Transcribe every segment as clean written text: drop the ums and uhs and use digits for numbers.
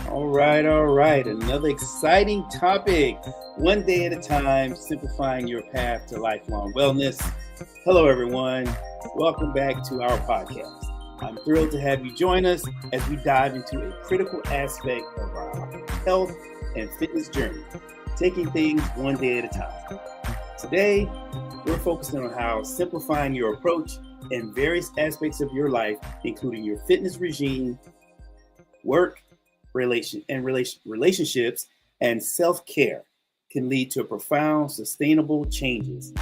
All right, all right. Another exciting topic. One day at a time, simplifying your path to lifelong wellness. Hello, everyone. Welcome back to our podcast. I'm thrilled to have you join us as we dive into a critical aspect of our health and fitness journey, taking things one day at a time. Today, we're focusing on how simplifying your approach in various aspects of your life, including your fitness regime, work, relationships, and self-care, can lead to profound, sustainable changes.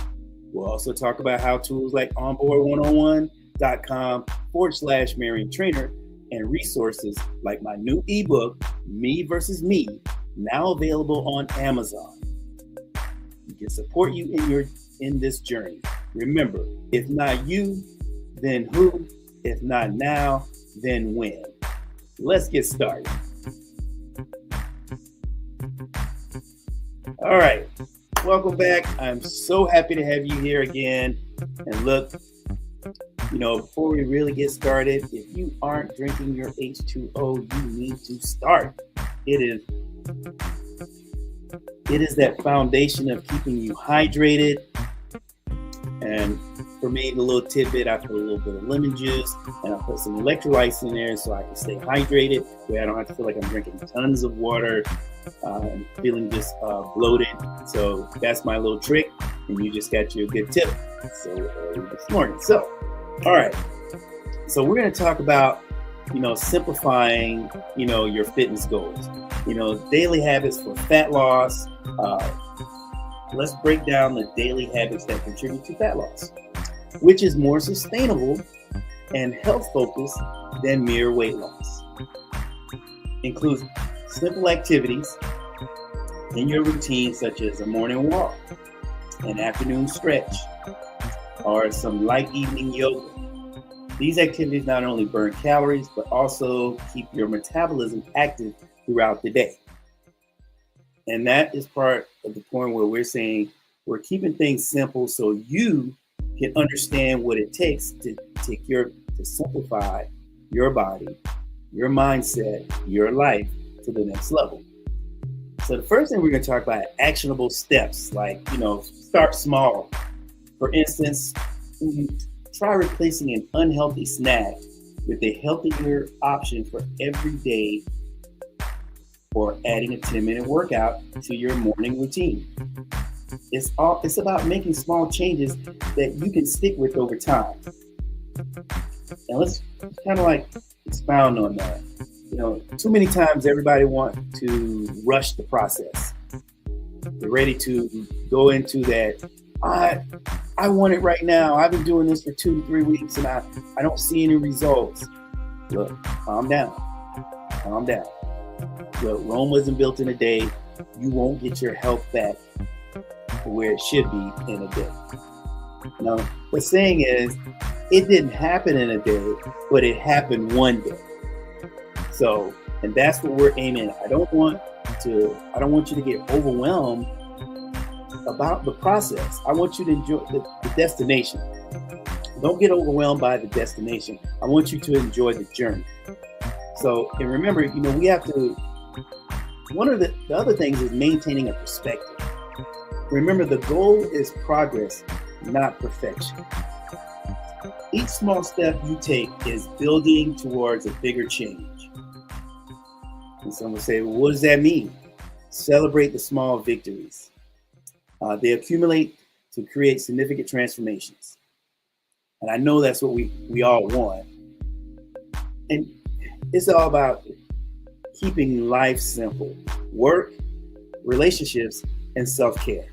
We'll also talk about how tools like onboard101.com/Marion Trainer and resources like my new ebook, Me versus Me, now available on Amazon. We can support you in this journey. Remember, if not you, then who? If not now, then when? Let's get started. All right, welcome back. I'm so happy to have you here again. And look, before we really get started, if you aren't drinking your H2O, you need to start. It is that foundation of keeping you hydrated. And for me, the little tidbit, I put a little bit of lemon juice and I put some electrolytes in there so I can stay hydrated, where I don't have to feel like I'm drinking tons of water and feeling just bloated. So that's my little trick, and you just got your good tip this morning. So, all right. So we're going to talk about, simplifying, your fitness goals, daily habits for fat loss. Let's break down the daily habits that contribute to fat loss, which is more sustainable and health focused than mere weight loss. Includes simple activities in your routine, such as a morning walk, an afternoon stretch, or some light evening yoga. These activities not only burn calories, but also keep your metabolism active throughout the day. And that is part of the point where we're saying we're keeping things simple so you can understand what it takes to simplify your body, your mindset, your life to the next level. So the first thing we're going to talk about are actionable steps, like, start small. For instance, try replacing an unhealthy snack with a healthier option for every day, or adding a 10-minute workout to your morning routine. It's about making small changes that you can stick with over time. And let's kind of like expound on that. Too many times everybody wants to rush the process. They're ready to go into that. I want it right now. I've been doing this for 2 to 3 weeks and I don't see any results. Look, calm down. Look, Rome wasn't built in a day. You won't get your health back to where it should be in a day. Now, what's saying is, it didn't happen in a day, but it happened one day. So, and that's what we're aiming at. I don't want you to get overwhelmed about the process. I want you to enjoy the destination. Don't get overwhelmed by the destination. I want you to enjoy the journey. So, and remember, we have to, one of the other things is maintaining a perspective. Remember, the goal is progress, not perfection. Each small step you take is building towards a bigger change. And someone say, well, what does that mean? Celebrate the small victories. They accumulate to create significant transformations. And I know that's what we all want. And it's all about keeping life simple: work, relationships, and self-care.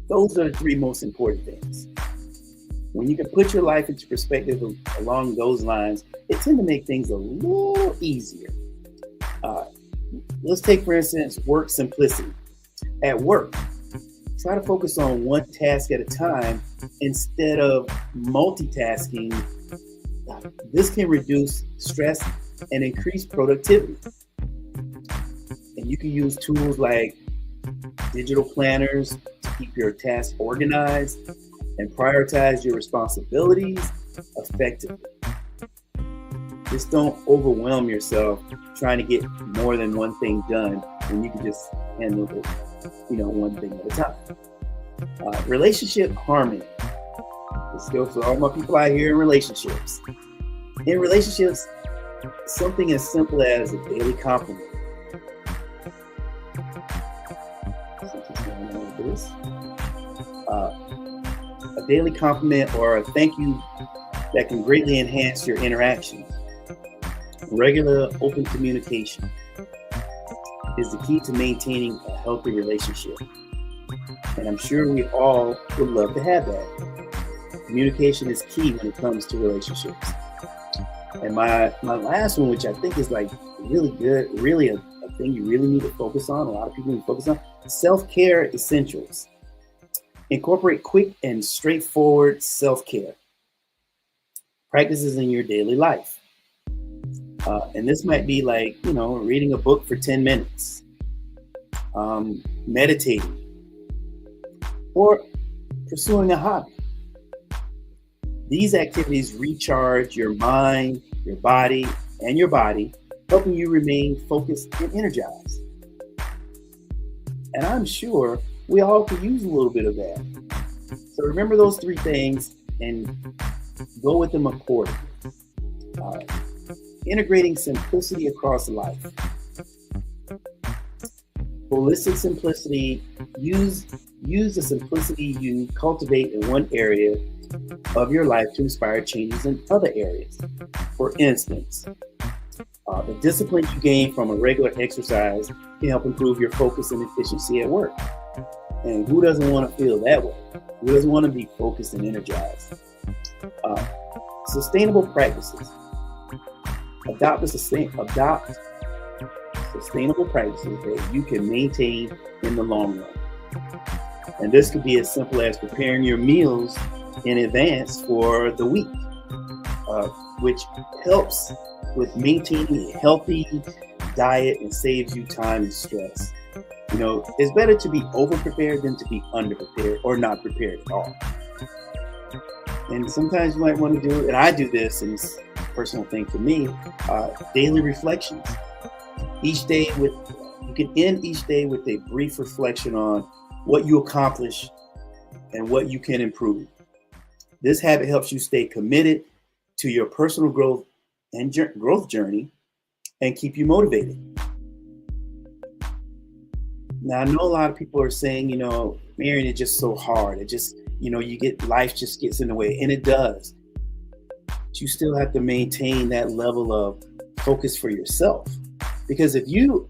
Those are the 3 most important things. When you can put your life into perspective along those lines, it tends to make things a little easier. Let's take, for instance, work simplicity. At work, try to focus on one task at a time instead of multitasking. This can reduce stress and increase productivity. And you can use tools like digital planners to keep your tasks organized and prioritize your responsibilities effectively. Just don't overwhelm yourself trying to get more than one thing done when you can just handle it, one thing at a time. Relationship harmony. This goes for all my people out here in relationships. In relationships, something as simple as a daily compliment. Something's going on with this. A daily compliment or a thank you that can greatly enhance your interactions. Regular open communication is the key to maintaining a healthy relationship. And I'm sure we all would love to have that. Communication is key when it comes to relationships. And my last one, which I think is like really good, really a thing you really need to focus on, a lot of people need to focus on, self-care essentials. Incorporate quick and straightforward self-care practices in your daily life. And this might be like, reading a book for 10 minutes, meditating, or pursuing a hobby. These activities recharge your mind, your body, helping you remain focused and energized. And I'm sure we all could use a little bit of that. So remember those three things and go with them accordingly. Integrating simplicity across life. Holistic simplicity, use the simplicity you cultivate in one area of your life to inspire changes in other areas. For instance, the discipline you gain from a regular exercise can help improve your focus and efficiency at work. And who doesn't want to feel that way? Who doesn't want to be focused and energized? Sustainable practices. Adopt sustainable practices that you can maintain in the long run. And this could be as simple as preparing your meals in advance for the week, which helps with maintaining a healthy diet and saves you time and stress. It's better to be over-prepared than to be under-prepared or not prepared at all. And sometimes you might want to do, and I do this, and it's a personal thing for me, daily reflections. You can end each day with a brief reflection on what you accomplish and what you can improve. This habit helps you stay committed to your personal growth and growth journey and keep you motivated. Now, I know a lot of people are saying, marrying is just so hard. It just, life just gets in the way, and it does. But you still have to maintain that level of focus for yourself. Because if you're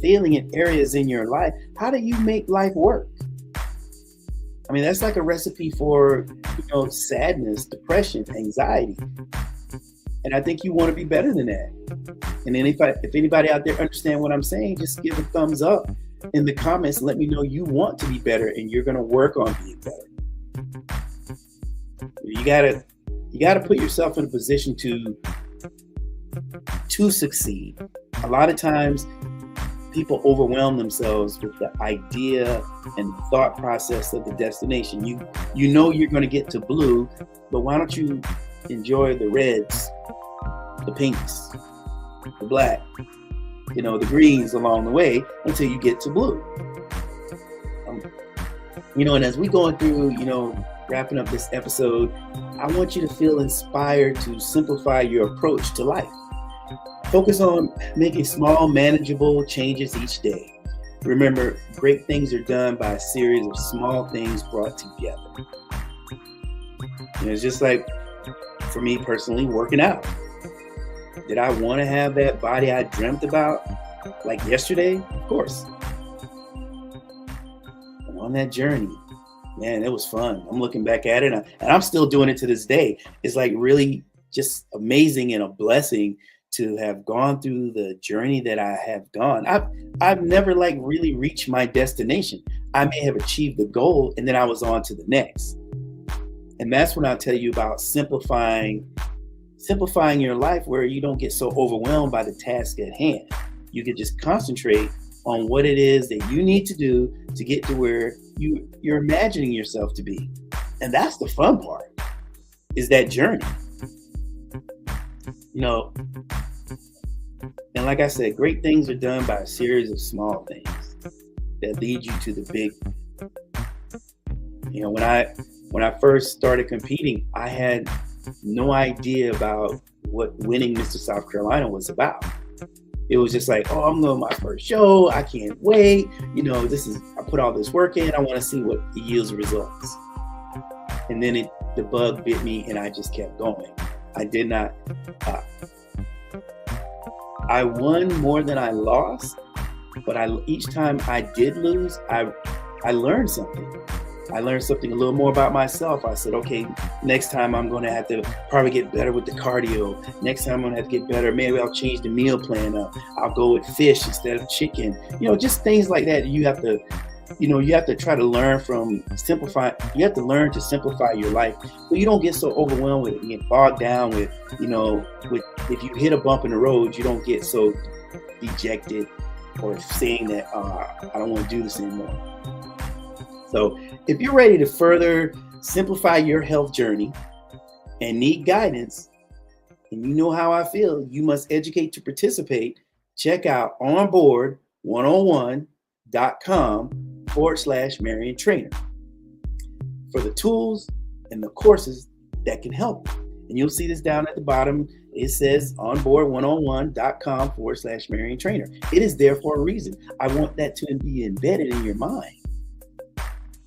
failing in areas in your life, how do you make life work? I mean, that's like a recipe for, sadness, depression, anxiety. And I think you want to be better than that. And then if anybody out there understand what I'm saying, just give a thumbs up in the comments and let me know you want to be better and you're going to work on being better. You gotta put yourself in a position to succeed. A lot of times people overwhelm themselves with the idea and the thought process of the destination. You know you're going to get to blue, but why don't you enjoy the reds, the pinks, the black, the greens along the way until you get to blue. And as we going through, wrapping up this episode, I want you to feel inspired to simplify your approach to life. Focus on making small, manageable changes each day. Remember, great things are done by a series of small things brought together. It's just like, for me personally, working out. Did I want to have that body I dreamt about like yesterday? Of course. And on that journey, man, it was fun. I'm looking back at it and I'm still doing it to this day. It's like really just amazing and a blessing to have gone through the journey that I have gone. I've never really reached my destination. I may have achieved the goal and then I was on to the next. And that's when I'll tell you about simplifying your life where you don't get so overwhelmed by the task at hand. You can just concentrate on what it is that you need to do to get to where you're imagining yourself to be. And that's the fun part, is that journey. You know, and like I said, great things are done by a series of small things that lead you to the big. You know, when I first started competing, I had no idea about what winning Mr. South Carolina was about. It was just like, oh, I'm going to my first show. I can't wait. You know, I put all this work in. I want to see what yields results. And then the bug bit me and I just kept going. I did not, I won more than I lost, but each time I did lose, I learned something. I learned something a little more about myself. I said, okay, next time I'm going to have to probably get better with the cardio. Next time I'm going to have to get better. Maybe I'll change the meal plan up. I'll go with fish instead of chicken. You know, just things like that. You have to try to learn from simplify. You have to learn to simplify your life, so you don't get so overwhelmed with it. You get bogged down with, if you hit a bump in the road, you don't get so dejected or saying that I don't want to do this anymore. So if you're ready to further simplify your health journey and need guidance, and you know how I feel, you must educate to participate. Check out onboard101.com/Marion Trainer for the tools and the courses that can help. And you'll see this down at the bottom. It says onboard101.com/Marion Trainer. It is there for a reason. I want that to be embedded in your mind.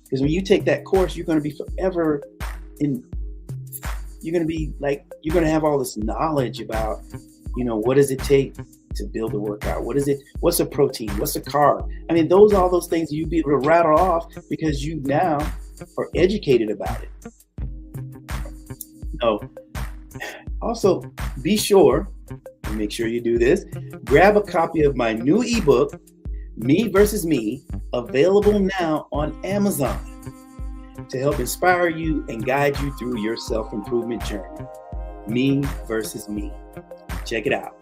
Because when you take that course, you're going to be forever you're going to have all this knowledge about, what does it take to build a workout? What's a protein? What's a carb? I mean, all those things you'd be able to rattle off because you now are educated about it. Also, be sure, and make sure you do this, grab a copy of my new ebook, Me versus Me, available now on Amazon, to help inspire you and guide you through your self-improvement journey. Me versus Me. Check it out.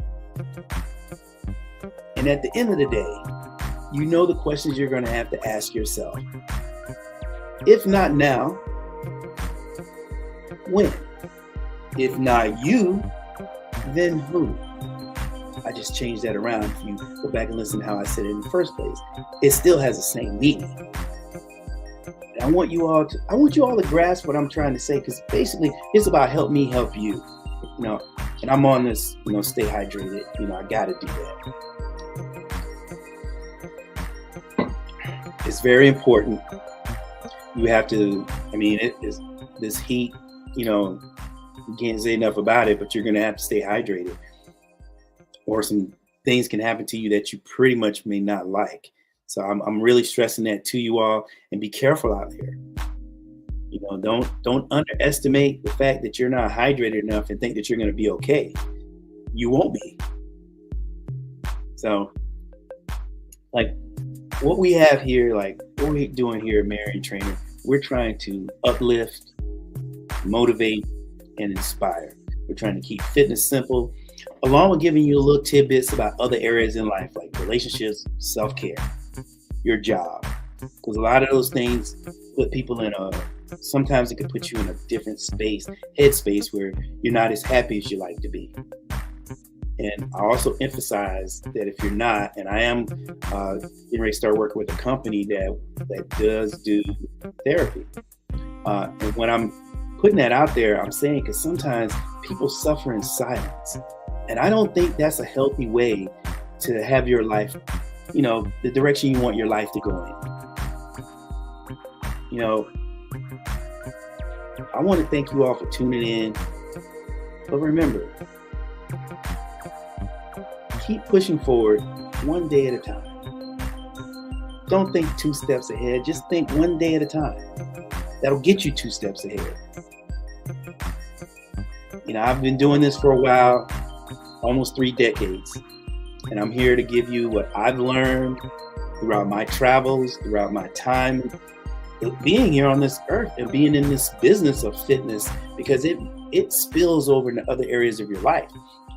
And at the end of the day, you know the questions you're going to have to ask yourself. If not now, when? If not you, then who? I just changed that around. If you go back and listen to how I said it in the first place, it still has the same meaning. And I want you all to grasp what I'm trying to say, because basically it's about help me help you. And I'm on this, stay hydrated. I got to do that. It's very important. You have to. It is this heat. You can't say enough about it, but you're going to have to stay hydrated, or some things can happen to you that you pretty much may not like. So I'm really stressing that to you all, and be careful out there. Don't underestimate the fact that you're not hydrated enough and think that you're going to be okay. You won't be. So, what we have here, what we're doing here at Marion Trainer, we're trying to uplift, motivate, and inspire. We're trying to keep fitness simple, along with giving you little tidbits about other areas in life, like relationships, self-care, your job. Because a lot of those things put people sometimes it can put you in a different headspace where you're not as happy as you like to be. And I also emphasize that if you're not, and I am getting ready to start working with a company that does do therapy. And when I'm putting that out there, I'm saying, because sometimes people suffer in silence. And I don't think that's a healthy way to have your life, the direction you want your life to go in. I want to thank you all for tuning in. But remember, keep pushing forward one day at a time. Don't think 2 steps ahead. Just think one day at a time. That'll get you 2 steps ahead. I've been doing this for a while, almost 3 decades. And I'm here to give you what I've learned throughout my travels, throughout my time being here on this earth and being in this business of fitness, because it spills over into other areas of your life.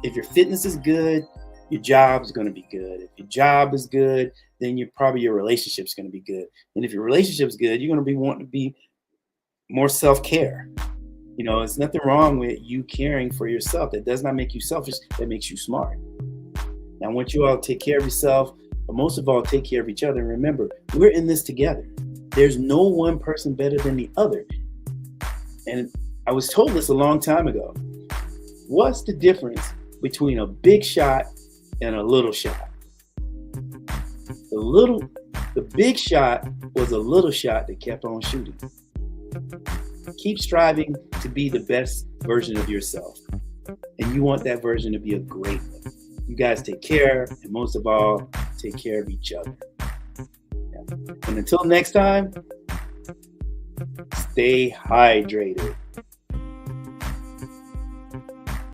If your fitness is good, your job's going to be good. If your job is good, then your relationship's going to be good. And if your relationship's good, you're going to be wanting to be more self-care. You know, there's nothing wrong with you caring for yourself. That does not make you selfish. That makes you smart. Now, I want you all to take care of yourself, but most of all, take care of each other. And remember, we're in this together. There's no one person better than the other. And I was told this a long time ago. What's the difference between a big shot and a little shot? The big shot was a little shot that kept on shooting. Keep striving to be the best version of yourself. And you want that version to be a great one. You guys take care, and most of all, take care of each other. And until next time, stay hydrated.